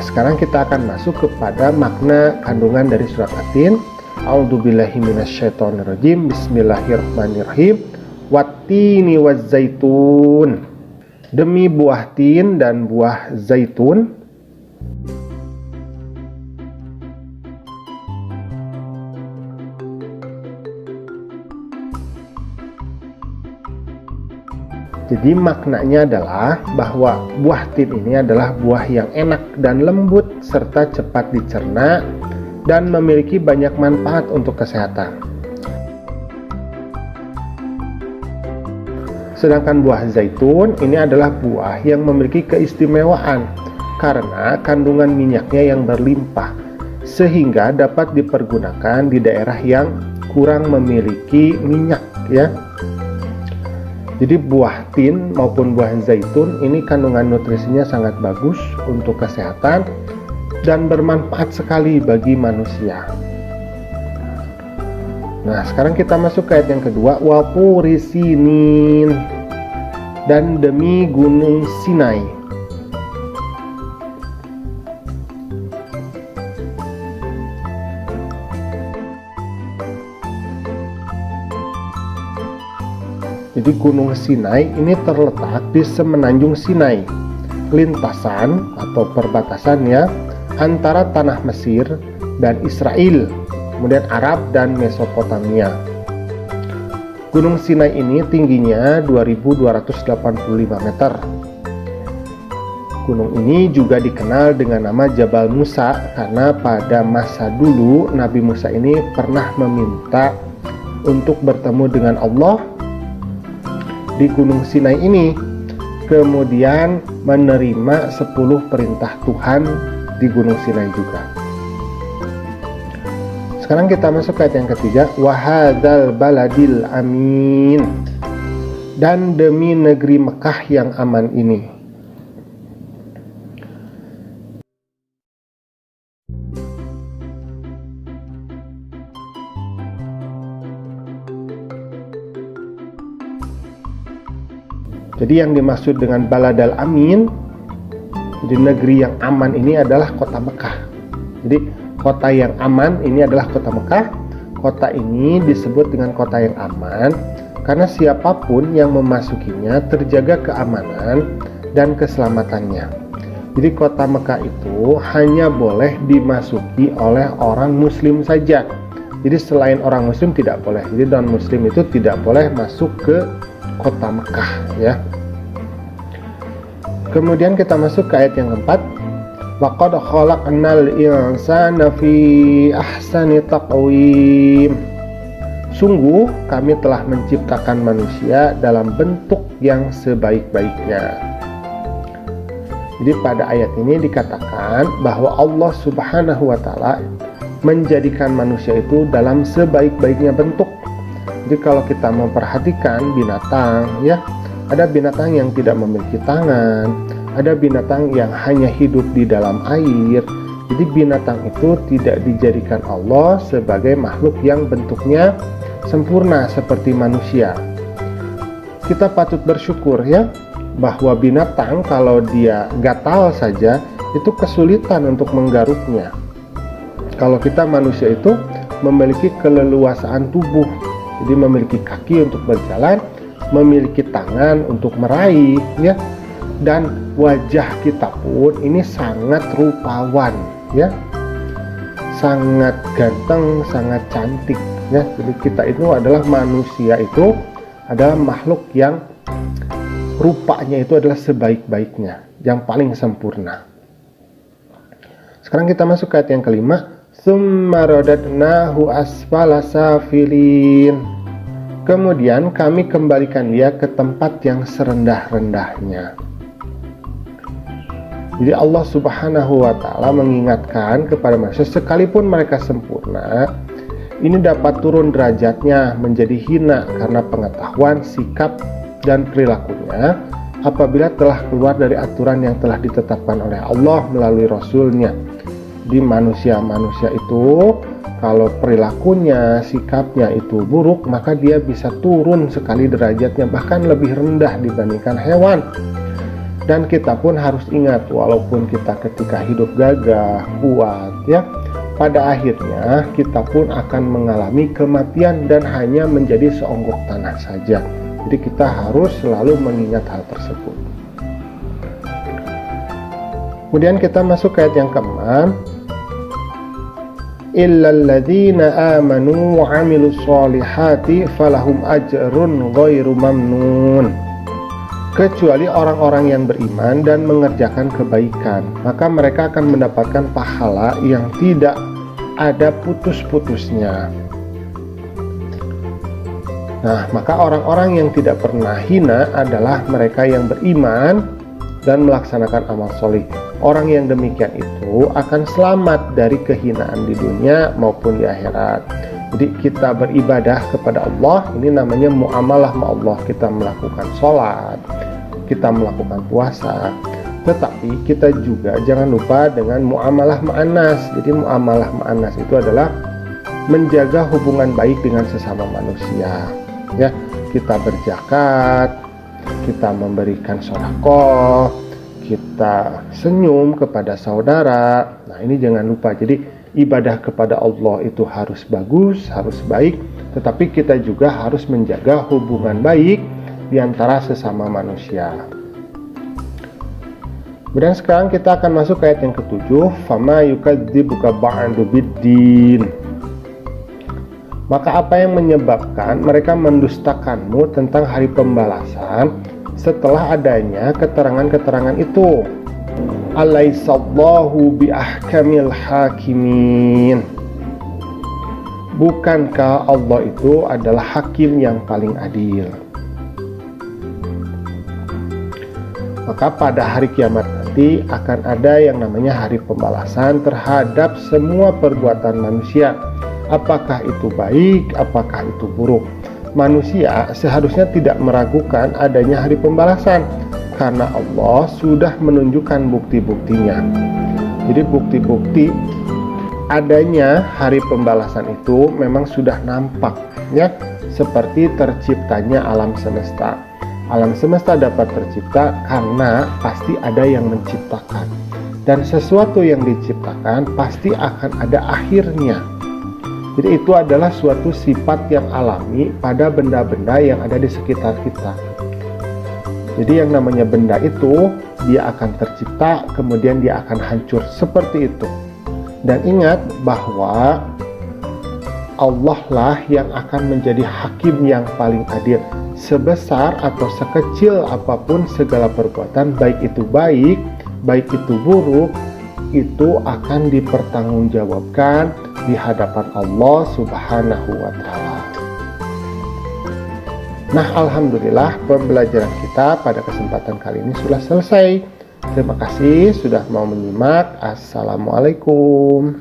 sekarang kita akan masuk kepada makna kandungan dari surat At-Tin. A'udzubillahi minasyaitonirrajim. Bismillahirrahmanirrahim. Wattini wazzaitun. Demi buah tin dan buah zaitun. Jadi maknanya adalah bahwa buah tin ini adalah buah yang enak dan lembut serta cepat dicerna dan memiliki banyak manfaat untuk kesehatan. Sedangkan buah zaitun ini adalah buah yang memiliki keistimewaan karena kandungan minyaknya yang berlimpah sehingga dapat dipergunakan di daerah yang kurang memiliki minyak ya. Jadi buah tin maupun buah zaitun ini kandungan nutrisinya sangat bagus untuk kesehatan dan bermanfaat sekali bagi manusia. Nah, sekarang kita masuk ke ayat yang kedua. Wa turi sinin, dan demi gunung Sinai. Jadi gunung Sinai ini terletak di semenanjung Sinai, lintasan atau perbatasannya antara tanah Mesir dan Israel, kemudian Arab dan Mesopotamia. Gunung Sinai ini tingginya 2285 meter. Gunung ini juga dikenal dengan nama Jabal Musa karena pada masa dulu Nabi Musa ini pernah meminta untuk bertemu dengan Allah di Gunung Sinai ini, kemudian menerima 10 perintah Tuhan di Gunung Sinai juga. Sekarang kita masuk ke ayat yang ketiga. Wahadzal baladil amin, dan demi negeri Mekah yang aman ini. Jadi yang dimaksud dengan baladal amin, di negeri yang aman ini adalah kota Mekah. Jadi kota yang aman ini adalah kota Mekah. Kota ini disebut dengan kota yang aman karena siapapun yang memasukinya terjaga keamanan dan keselamatannya. Jadi kota Mekah itu hanya boleh dimasuki oleh orang muslim saja. Jadi selain orang muslim tidak boleh. Jadi non muslim itu tidak boleh masuk ke kota Mekah ya. Kemudian kita masuk ke ayat yang keempat. Laqad khalaqnal insana fi ahsani taqwim. Sungguh kami telah menciptakan manusia dalam bentuk yang sebaik-baiknya. Jadi pada ayat ini dikatakan bahwa Allah Subhanahu wa taala menjadikan manusia itu dalam sebaik-baiknya bentuk. Jadi kalau kita memperhatikan binatang ya, ada binatang yang tidak memiliki tangan, ada binatang yang hanya hidup di dalam air. Jadi binatang itu tidak dijadikan Allah sebagai makhluk yang bentuknya sempurna seperti manusia. Kita patut bersyukur ya, bahwa binatang kalau dia gatal saja itu kesulitan untuk menggaruknya. Kalau kita manusia itu memiliki keleluasaan tubuh, jadi memiliki kaki untuk berjalan, memiliki tangan untuk meraih ya, dan wajah kita pun ini sangat rupawan ya, sangat ganteng, sangat cantik ya. Jadi kita itu adalah manusia, itu adalah makhluk yang rupanya itu adalah sebaik-baiknya, yang paling sempurna. Sekarang kita masuk ke ayat yang kelima. Tsumma radadnahu asfala safilin. Kemudian kami kembalikan dia ke tempat yang serendah-rendahnya. Jadi Allah Subhanahu wa taala mengingatkan kepada manusia, sekalipun mereka sempurna, ini dapat turun derajatnya menjadi hina karena pengetahuan, sikap, dan perilakunya apabila telah keluar dari aturan yang telah ditetapkan oleh Allah melalui Rasul-Nya. Di manusia-manusia itu kalau perilakunya, sikapnya itu buruk, maka dia bisa turun sekali derajatnya, bahkan lebih rendah dibandingkan hewan. Dan kita pun harus ingat, walaupun kita ketika hidup gagah, kuat ya, pada akhirnya kita pun akan mengalami kematian dan hanya menjadi seonggok tanah saja. Jadi kita harus selalu mengingat hal tersebut. Kemudian kita masuk ke ayat yang ke-6. Illal ladzina amanu wa 'amilus sholihati falahum ajrun ghairu mamnun. Kecuali orang-orang yang beriman dan mengerjakan kebaikan, maka mereka akan mendapatkan pahala yang tidak ada putus-putusnya. Nah, maka orang-orang yang tidak pernah hina adalah mereka yang beriman dan melaksanakan amal solih. Orang yang demikian itu akan selamat dari kehinaan di dunia maupun di akhirat. Jadi kita beribadah kepada Allah, ini namanya muamalah sama Allah. Kita melakukan sholat, kita melakukan puasa, tetapi kita juga jangan lupa dengan muamalah ma'anas. Jadi muamalah ma'anas itu adalah menjaga hubungan baik dengan sesama manusia. Ya, kita berzakat, kita memberikan sedekah, kita senyum kepada saudara. Nah, ini jangan lupa. Jadi ibadah kepada Allah itu harus bagus, harus baik, tetapi kita juga harus menjaga hubungan baik di antara sesama manusia. Kemudian sekarang kita akan masuk ke ayat yang ke-7, fama yukadzibuka ba'du biddin. Maka apa yang menyebabkan mereka mendustakanmu tentang hari pembalasan setelah adanya keterangan-keterangan itu? Alaisallahu biahkamil hakimin. Bukankah Allah itu adalah hakim yang paling adil? Maka pada hari kiamat nanti akan ada yang namanya hari pembalasan terhadap semua perbuatan manusia. Apakah itu baik, apakah itu buruk. Manusia seharusnya tidak meragukan adanya hari pembalasan, karena Allah sudah menunjukkan bukti-buktinya. Jadi bukti-bukti adanya hari pembalasan itu memang sudah nampak ya, seperti terciptanya alam semesta. Alam semesta dapat tercipta karena pasti ada yang menciptakan. Dan sesuatu yang diciptakan pasti akan ada akhirnya. Jadi itu adalah suatu sifat yang alami pada benda-benda yang ada di sekitar kita. Jadi yang namanya benda itu, dia akan tercipta, kemudian dia akan hancur, seperti itu. Dan ingat bahwa Allah lah yang akan menjadi hakim yang paling adil. Sebesar atau sekecil apapun segala perbuatan, baik itu baik, baik itu buruk, itu akan dipertanggungjawabkan di hadapan Allah Subhanahu wa Ta'ala. Nah, alhamdulillah pembelajaran kita pada kesempatan kali ini sudah selesai. Terima kasih sudah mau menyimak. Assalamualaikum.